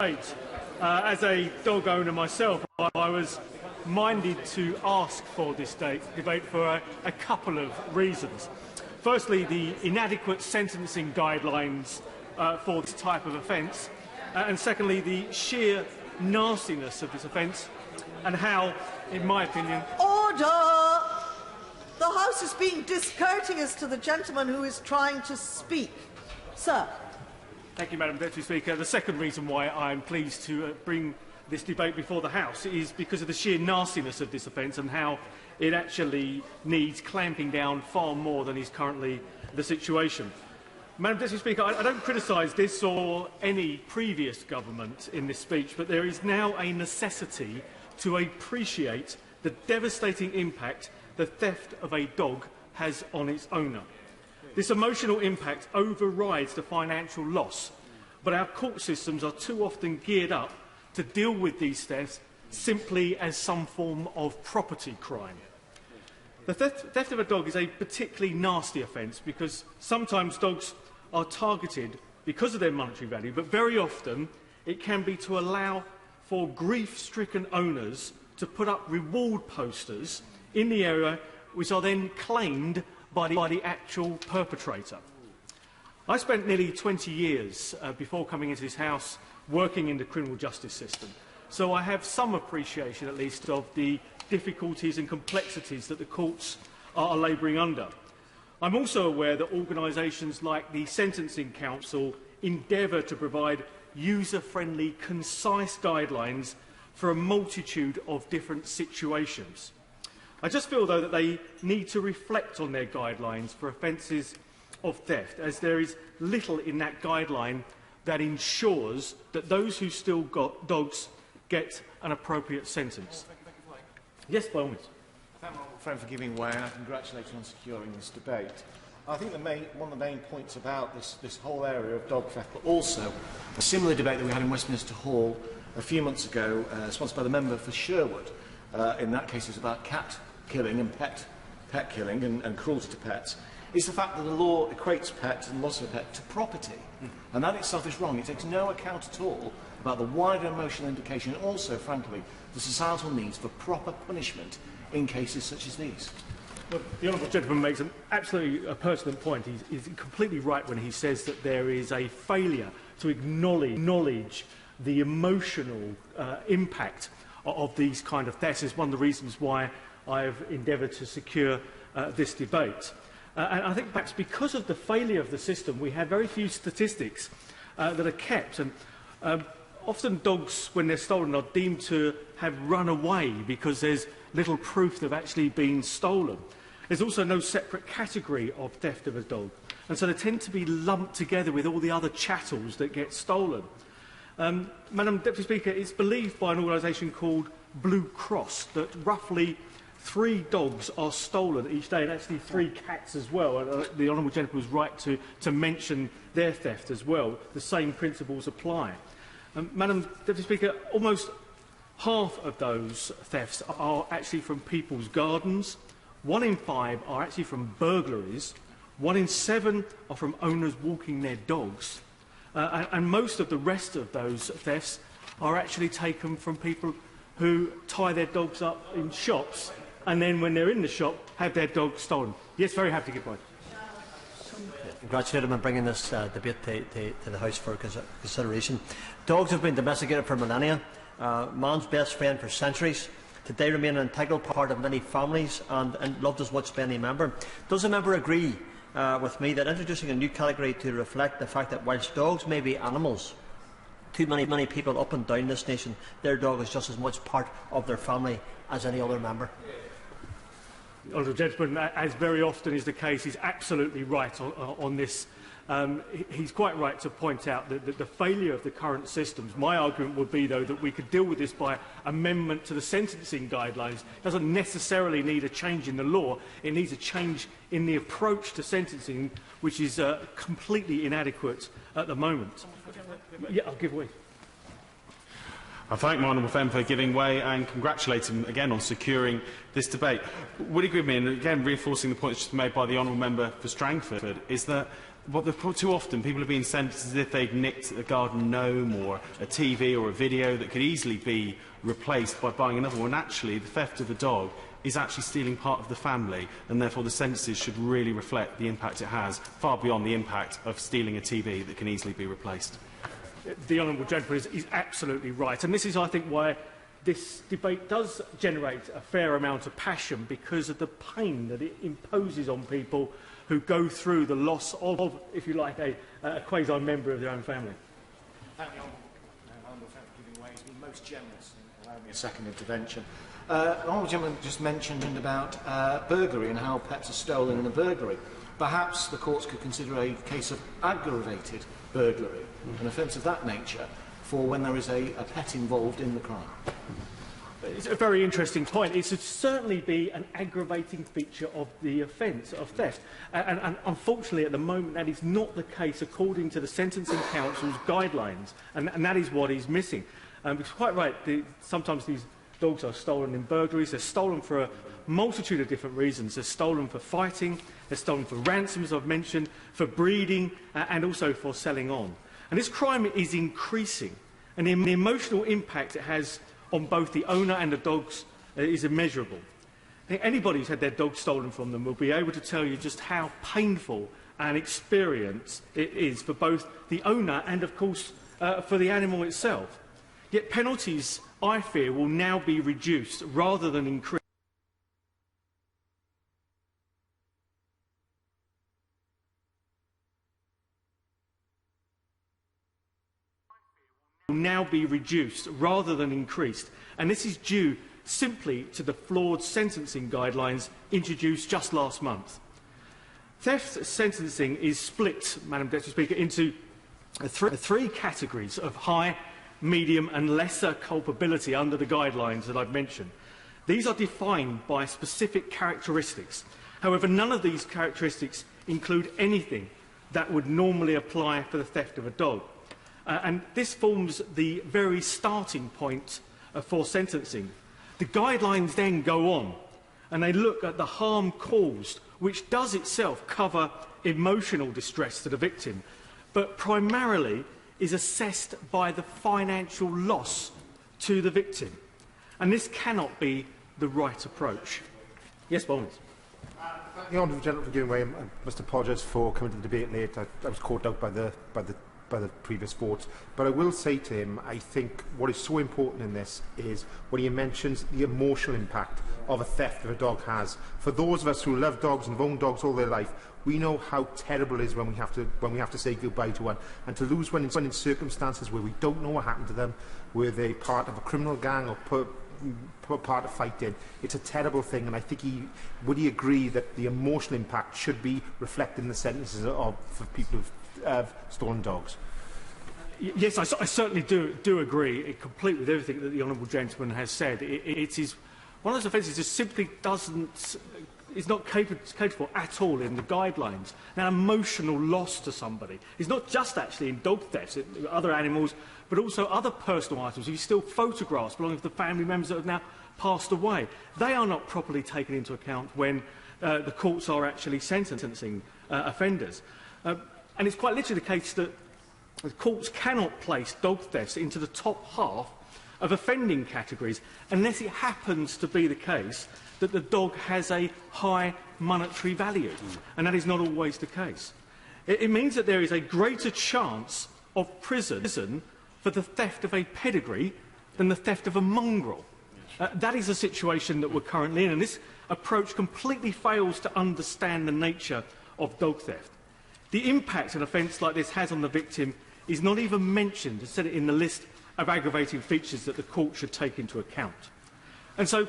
As a dog owner myself, I was minded to ask for this debate for a couple of reasons. Firstly, the inadequate sentencing guidelines for this type of offence, and secondly, the sheer nastiness of this offence and how, in my opinion... Order! The House is being discourteous to the gentleman who is trying to speak. Sir. Thank you, Madam Deputy Speaker. The second reason why I am pleased to bring this debate before the House is because of the sheer nastiness of this offence and how it actually needs clamping down far more than is currently the situation. Madam Deputy Speaker, I don't criticise this or any previous government in this speech, but there is now a necessity to appreciate the devastating impact the theft of a dog has on its owner. This emotional impact overrides the financial loss, but our court systems are too often geared up to deal with these thefts simply as some form of property crime. The theft of a dog is a particularly nasty offence because sometimes dogs are targeted because of their monetary value, but very often it can be to allow for grief-stricken owners to put up reward posters in the area which are then claimed by the actual perpetrator. I spent nearly 20 years before coming into this House working in the criminal justice system, so I have some appreciation at least of the difficulties and complexities that the courts are labouring under. I'm also aware that organisations like the Sentencing Council endeavour to provide user-friendly, concise guidelines for a multitude of different situations. I just feel, though, that they need to reflect on their guidelines for offences of theft, as there is little in that guideline that ensures that those who steal dogs get an appropriate sentence. Yes, by all means. Thank my friend for giving way, and I congratulate you on securing this debate. I think one of the main points about this whole area of dog theft, but also a similar debate that we had in Westminster Hall a few months ago, sponsored by the member for Sherwood. In that case, it was about cat killing and pet killing and cruelty to pets, is the fact that the law equates pets and loss of a pet to property. And that itself is wrong. It takes no account at all about the wider emotional implication and also, frankly, the societal needs for proper punishment in cases such as these. Well, the honourable gentleman makes an absolutely pertinent point. He's completely right when he says that there is a failure to acknowledge the emotional impact of these kind of thefts. Is one of the reasons why I have endeavoured to secure this debate. And I think perhaps because of the failure of the system, we have very few statistics that are kept. And often dogs, when they're stolen, are deemed to have run away because there's little proof they've actually been stolen. There's also no separate category of theft of a dog, and so they tend to be lumped together with all the other chattels that get stolen. Madam Deputy Speaker, it's believed by an organisation called Blue Cross that roughly 3 dogs are stolen each day, and actually 3 cats as well. The honourable gentleman was right to mention their theft as well. The same principles apply. Madam Deputy Speaker, almost half of those thefts are actually from people's gardens. 1 in 5 are actually from burglaries. 1 in 7 are from owners walking their dogs. And most of the rest of those thefts are actually taken from people who tie their dogs up in shops and then, when they're in the shop, have their dogs stolen. Yes, very happy to give way. Congratulate him on bringing this debate to the House for consideration. Dogs have been domesticated for millennia, man's best friend for centuries. Today remain an integral part of many families and loved as much by any member. Does the member agree with me that introducing a new category to reflect the fact that whilst dogs may be animals, too many people up and down this nation, their dog is just as much part of their family as any other member? Honourable gentleman, as very often is the case, is absolutely right on this. He's quite right to point out that the failure of the current systems. My argument would be, though, that we could deal with this by amendment to the sentencing guidelines. It doesn't necessarily need a change in the law. It needs a change in the approach to sentencing, which is completely inadequate at the moment. Yeah, I'll give way. I thank my honourable friend for giving way and congratulate him again on securing this debate. Would you agree with me, and again reinforcing the points just made by the honourable member for Strangford, is that Well, too often people are being sentenced as if they'd nicked a garden gnome or a TV or a video that could easily be replaced by buying another one. Actually, the theft of a dog is actually stealing part of the family, and therefore the sentences should really reflect the impact it has, far beyond the impact of stealing a TV that can easily be replaced. The honourable gentleman is absolutely right, and this is, I think, why this debate does generate a fair amount of passion, because of the pain that it imposes on people who go through the loss of, if you like, a quasi-member of their own family. Thank the Honourable for giving way. He's been most generous in allowing me a second intervention. The Honourable gentleman just mentioned about burglary and how pets are stolen in a burglary. Perhaps the courts could consider a case of aggravated burglary, an offence of that nature, for when there is a pet involved in the crime. It's a very interesting point. It should certainly be an aggravating feature of the offence of theft. And unfortunately, at the moment, that is not the case according to the Sentencing Council's guidelines. And that is what is missing. It's quite right. Sometimes these dogs are stolen in burglaries. They're stolen for a multitude of different reasons. They're stolen for fighting. They're stolen for ransom, as I've mentioned, for breeding, and also for selling on. And this crime is increasing. And the emotional impact it has on both the owner and the dogs is immeasurable. I think anybody who's had their dog stolen from them will be able to tell you just how painful an experience it is for both the owner and, of course, for the animal itself. Yet penalties, I fear, will now be reduced rather than increased. Will now be reduced rather than increased, and this is due simply to the flawed sentencing guidelines introduced just last month. Theft sentencing is split, Madam Deputy Speaker, into three categories of high, medium and lesser culpability under the guidelines that I've mentioned. These are defined by specific characteristics. However, none of these characteristics include anything that would normally apply for the theft of a dog. And this forms the very starting point for sentencing. The guidelines then go on, and they look at the harm caused, which does itself cover emotional distress to the victim, but primarily is assessed by the financial loss to the victim. And this cannot be the right approach. Yes, Bones. The honourable gentleman for giving way. I must apologise for coming to the debate late. I was caught out by the previous votes. But I will say to him, I think what is so important in this is when he mentions the emotional impact of a theft that a dog has. For those of us who love dogs and have owned dogs all their life, we know how terrible it is when we have to say goodbye to one, and to lose one in circumstances where we don't know what happened to them, where they're part of a criminal gang or part of fighting. It's a terrible thing, and I think would he agree that the emotional impact should be reflected in the sentences for people who've stolen dogs? Yes, I certainly do agree completely with everything that the honourable gentleman has said. It is one of those offences that simply is not capable at all in the guidelines. Now, emotional loss to somebody is not just actually in dog thefts, other animals, but also other personal items. If you steal photographs belonging to the family members that have now passed away, they are not properly taken into account when the courts are actually sentencing offenders. And it's quite literally the case that the courts cannot place dog thefts into the top half of offending categories unless it happens to be the case that the dog has a high monetary value. And that is not always the case. It means that there is a greater chance of prison for the theft of a pedigree than the theft of a mongrel. That is the situation that we're currently in, and this approach completely fails to understand the nature of dog theft. The impact an offence like this has on the victim is not even mentioned, to set it in the list of aggravating features that the court should take into account. And so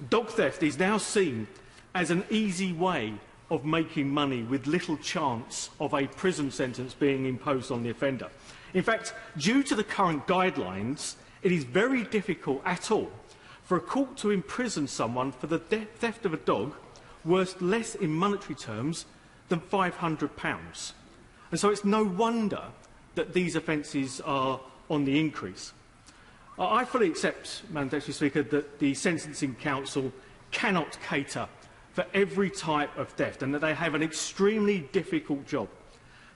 dog theft is now seen as an easy way of making money with little chance of a prison sentence being imposed on the offender. In fact, due to the current guidelines, it is very difficult at all for a court to imprison someone for the theft of a dog worth less in monetary terms than £500. And so it's no wonder that these offences are on the increase. I fully accept, Madam Deputy Speaker, that the Sentencing Council cannot cater for every type of theft and that they have an extremely difficult job.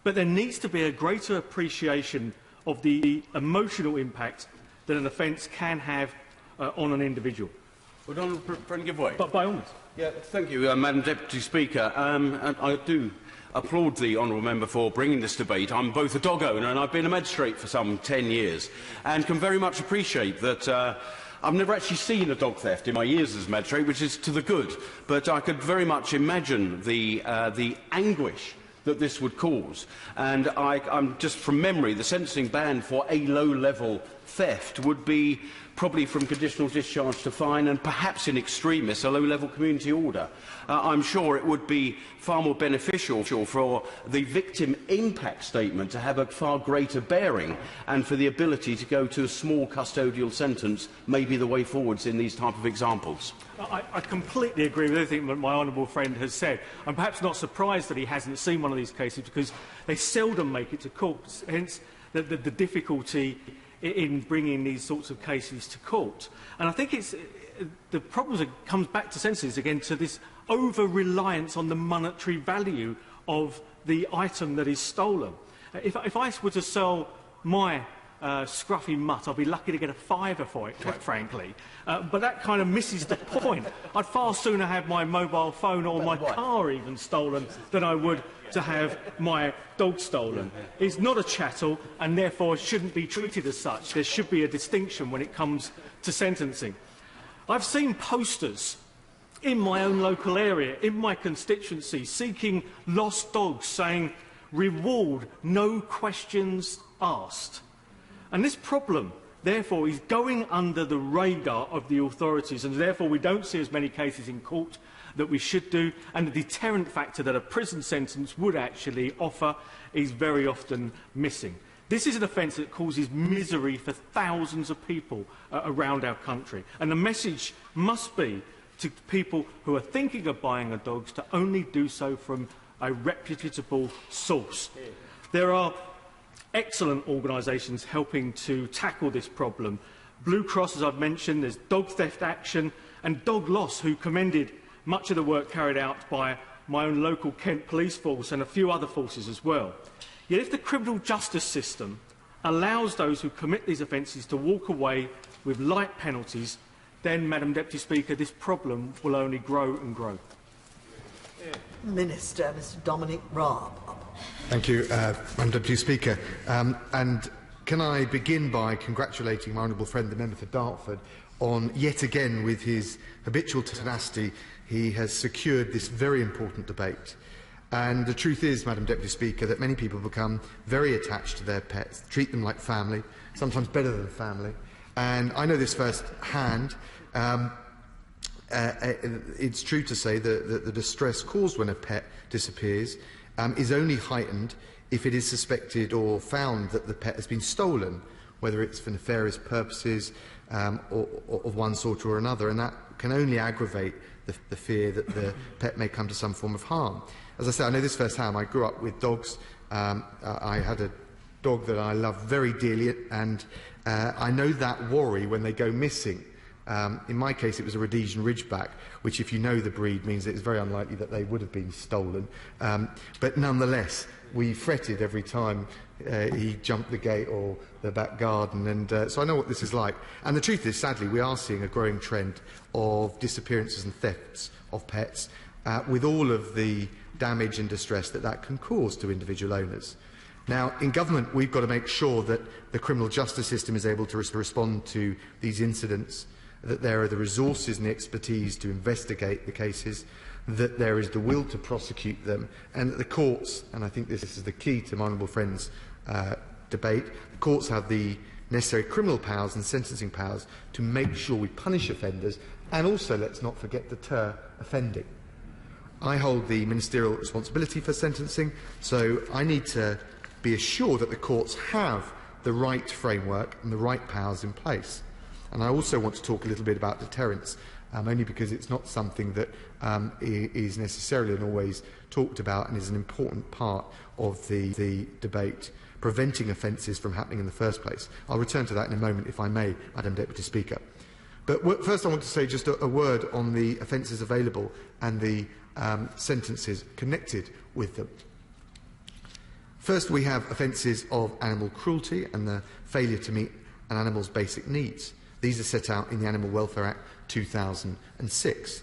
but there needs to be a greater appreciation of the emotional impact that an offence can have on an individual. Would Honourable Friend give way? But by all means. Yeah, thank you, Madam Deputy Speaker. And I do applaud the honourable member for bringing this debate. I'm both a dog owner and I've been a magistrate for some 10 years, and can very much appreciate that. I've never actually seen a dog theft in my years as magistrate, which is to the good, but I could very much imagine the anguish that this would cause. And I'm just from memory, the sentencing ban for a low-level theft would be probably from conditional discharge to fine, and perhaps in extremis a low-level community order. I'm sure it would be far more beneficial for the victim impact statement to have a far greater bearing, and for the ability to go to a small custodial sentence may be the way forwards in these type of examples. I completely agree with everything that my honourable friend has said. I'm perhaps not surprised that he hasn't seen one of these cases, because they seldom make it to court, hence the difficulty in bringing these sorts of cases to court. And I think the problem comes back to sentences again, to this over-reliance on the monetary value of the item that is stolen. If I were to sell my scruffy mutt, I'd be lucky to get a fiver for it, quite frankly. But that kind of misses the point. I'd far sooner have my mobile phone or my car even stolen than I would to have my dog stolen. It's not a chattel, and therefore shouldn't be treated as such. There should be a distinction when it comes to sentencing. I've seen posters in my own local area, in my constituency, seeking lost dogs, saying, "Reward, no questions asked." And this problem, therefore, is going under the radar of the authorities, and therefore we don't see as many cases in court that we should do, and the deterrent factor that a prison sentence would actually offer is very often missing. This is an offence that causes misery for thousands of people around our country, and the message must be to people who are thinking of buying a dog to only do so from a reputable source. There are excellent organisations helping to tackle this problem. Blue Cross, as I've mentioned, there's Dog Theft Action, and Dog Loss, who commended much of the work carried out by my own local Kent police force and a few other forces as well. Yet if the criminal justice system allows those who commit these offences to walk away with light penalties, then, Madam Deputy Speaker, this problem will only grow and grow. Minister, Mr. Dominic Raab. Thank you, Madam Deputy Speaker. And can I begin by congratulating my honourable friend, the member for Dartford, on yet again, with his habitual tenacity, he has secured this very important debate. And the truth is, Madam Deputy Speaker, that many people become very attached to their pets, treat them like family, sometimes better than family. And I know this firsthand. It's true to say that the distress caused when a pet disappears is only heightened if it is suspected or found that the pet has been stolen, whether it's for nefarious purposes or of one sort or another, and that can only aggravate the fear that the pet may come to some form of harm. As I say, I know this firsthand. I grew up with dogs. I had a dog that I love very dearly, and I know that worry when they go missing. In my case, it was a Rhodesian Ridgeback, which, if you know the breed, means it's very unlikely that they would have been stolen. But nonetheless, we fretted every time he jumped the gate or the back garden, and so I know what this is like. And the truth is, sadly, we are seeing a growing trend of disappearances and thefts of pets, with all of the damage and distress that can cause to individual owners. Now, in government, we've got to make sure that the criminal justice system is able to respond to these incidents, that there are the resources and the expertise to investigate the cases, that there is the will to prosecute them, and that the courts, and I think this is the key to my honourable friend's debate, the courts have the necessary criminal powers and sentencing powers to make sure we punish offenders, and also, let's not forget, deter offending. I hold the ministerial responsibility for sentencing, so I need to be assured that the courts have the right framework and the right powers in place. And I also want to talk a little bit about deterrence, only because it's not something that is necessarily and always talked about, and is an important part of the debate, preventing offences from happening in the first place. I'll return to that in a moment, if I may, Madam Deputy Speaker. But first I want to say just a word on the offences available and the sentences connected with them. First, we have offences of animal cruelty and the failure to meet an animal's basic needs. These are set out in the Animal Welfare Act 2006.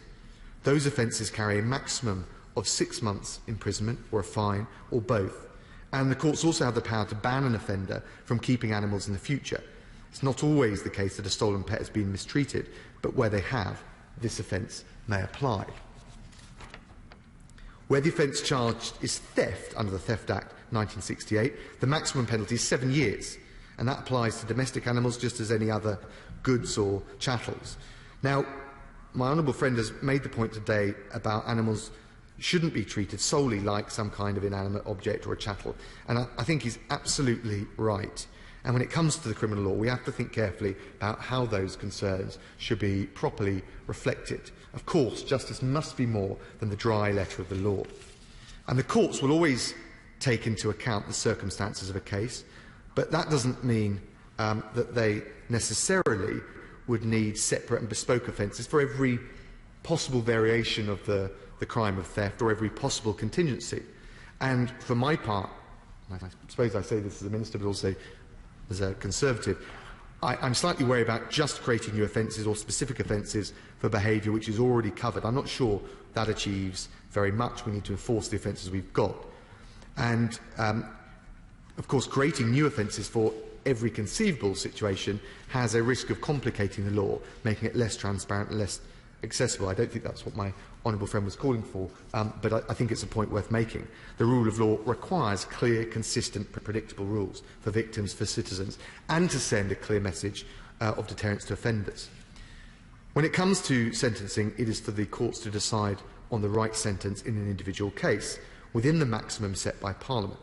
Those offences carry a maximum of 6 months imprisonment or a fine or both. And the courts also have the power to ban an offender from keeping animals in the future. It's not always the case that a stolen pet has been mistreated, but where they have, this offence may apply. Where the offence charged is theft under the Theft Act 1968, the maximum penalty is 7 years, and that applies to domestic animals just as any other goods or chattels. Now, my honourable friend has made the point today about animals shouldn't be treated solely like some kind of inanimate object or a chattel, and I think he's absolutely right. And when it comes to the criminal law, we have to think carefully about how those concerns should be properly reflected. Of course, justice must be more than the dry letter of the law. And the courts will always take into account the circumstances of a case, but that doesn't mean that they necessarily would need separate and bespoke offences for every possible variation of the crime of theft or every possible contingency. And for my part, I suppose I say this as a minister but also as a Conservative, I'm slightly worried about just creating new offences or specific offences for behaviour which is already covered. I'm not sure that achieves very much. We need to enforce the offences we've got. And, of course, creating new offences for every conceivable situation has a risk of complicating the law, making it less transparent and less accessible. I don't think that's what my honourable friend was calling for, but I think it's a point worth making. The rule of law requires clear, consistent, predictable rules for victims, for citizens, and to send a clear message of deterrence to offenders. When it comes to sentencing, it is for the courts to decide on the right sentence in an individual case, within the maximum set by Parliament.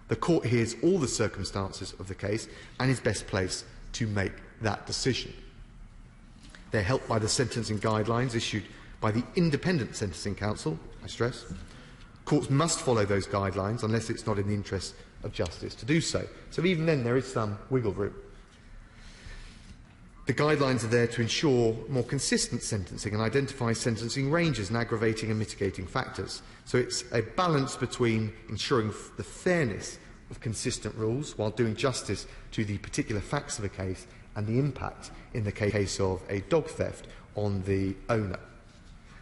The court hears all the circumstances of the case and is best placed to make that decision. They're helped by the sentencing guidelines issued by the Independent Sentencing Council, I stress. Courts must follow those guidelines unless it's not in the interest of justice to do so. So even then there is some wiggle room. The guidelines are there to ensure more consistent sentencing and identify sentencing ranges and aggravating and mitigating factors. So it's a balance between ensuring the fairness of consistent rules while doing justice to the particular facts of a case and the impact in the case of a dog theft on the owner.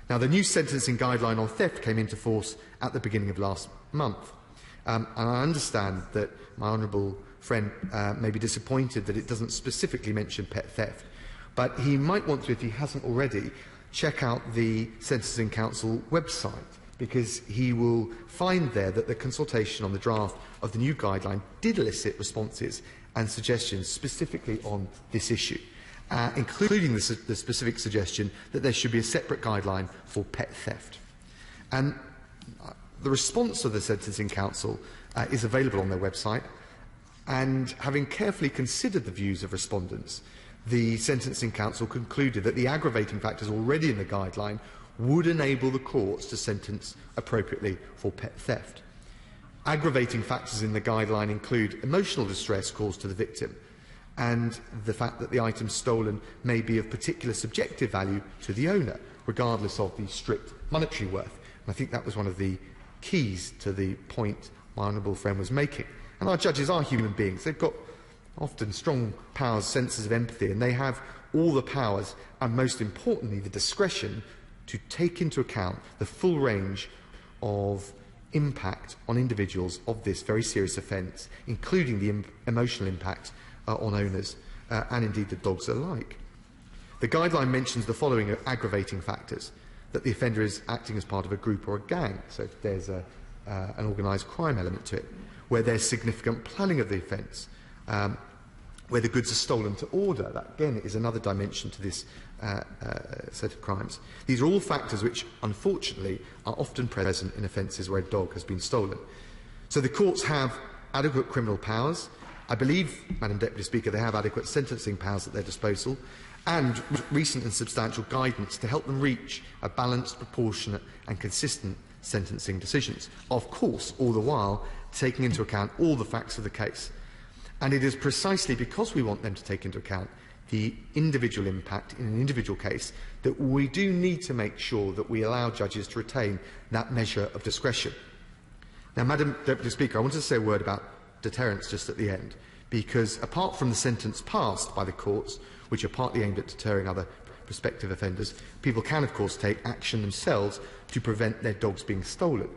Now, the new sentencing guideline on theft came into force at the beginning of last month, and I understand that my honourable friend may be disappointed that it doesn't specifically mention pet theft, but he might want to, if he hasn't already, check out the Sentencing Council website, because he will find there that the consultation on the draft of the new guideline did elicit responses and suggestions specifically on this issue, including the specific suggestion that there should be a separate guideline for pet theft. And the response of the Sentencing Council is available on their website, and having carefully considered the views of respondents, the Sentencing Council concluded that the aggravating factors already in the guideline would enable the courts to sentence appropriately for pet theft. Aggravating factors in the guideline include emotional distress caused to the victim and the fact that the item stolen may be of particular subjective value to the owner, regardless of the strict monetary worth. And I think that was one of the keys to the point my honourable friend was making. And our judges are human beings. They've got often strong powers, senses of empathy, and they have all the powers and, most importantly, the discretion to take into account the full range of impact on individuals of this very serious offence, including the emotional impact on owners and indeed the dogs alike. The guideline mentions the following aggravating factors: that the offender is acting as part of a group or a gang, so there's an organised crime element to it, where there's significant planning of the offence, where the goods are stolen to order. That, again, is another dimension to this set of crimes. These are all factors which, unfortunately, are often present in offences where a dog has been stolen. So the courts have adequate criminal powers. I believe, Madam Deputy Speaker, they have adequate sentencing powers at their disposal, and recent and substantial guidance to help them reach a balanced, proportionate and consistent sentencing decisions. Of course, all the while taking into account all the facts of the case. And it is precisely because we want them to take into account the individual impact in an individual case that we do need to make sure that we allow judges to retain that measure of discretion. Now, Madam Deputy Speaker, I wanted to say a word about deterrence just at the end, because apart from the sentence passed by the courts, which are partly aimed at deterring other prospective offenders, people can, of course, take action themselves to prevent their dogs being stolen.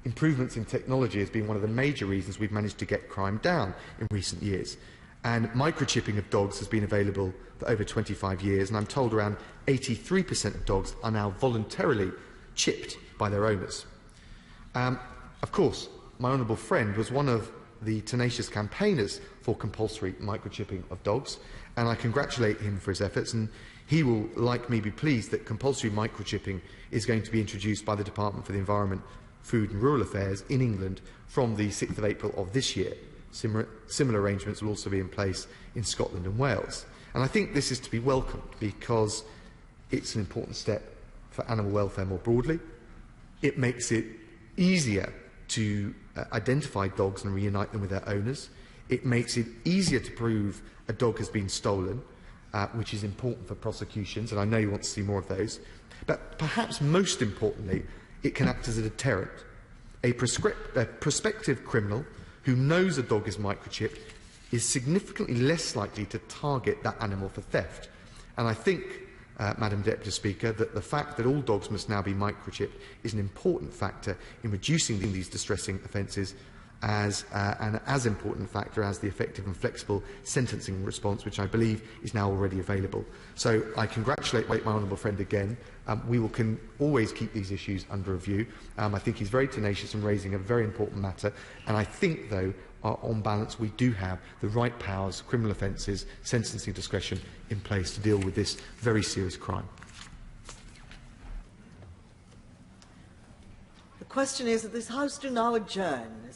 Improvements in technology has been one of the major reasons we've managed to get crime down in recent years. And microchipping of dogs has been available for over 25 years, and I'm told around 83% of dogs are now voluntarily chipped by their owners. Of course, my honourable friend was one of the tenacious campaigners for compulsory microchipping of dogs, and I congratulate him for his efforts, and he will, like me, be pleased that compulsory microchipping is going to be introduced by the Department for the Environment, Food and Rural Affairs in England from the 6th of April of this year. Similar arrangements will also be in place in Scotland and Wales. And I think this is to be welcomed because it's an important step for animal welfare more broadly. It makes it easier to identify dogs and reunite them with their owners. It makes it easier to prove a dog has been stolen, which is important for prosecutions, and I know you want to see more of those. But perhaps most importantly, it can act as a deterrent. A prospective criminal who knows a dog is microchipped is significantly less likely to target that animal for theft. And I think, Madam Deputy Speaker, that the fact that all dogs must now be microchipped is an important factor in reducing these distressing offences, an as important factor as the effective and flexible sentencing response, which I believe is now already available. So I congratulate my honourable friend again. We can always keep these issues under review. I think he's very tenacious in raising a very important matter, and I think, though, on balance, we do have the right powers, criminal offences, sentencing discretion in place to deal with this very serious crime. The question is that this House do now adjourn.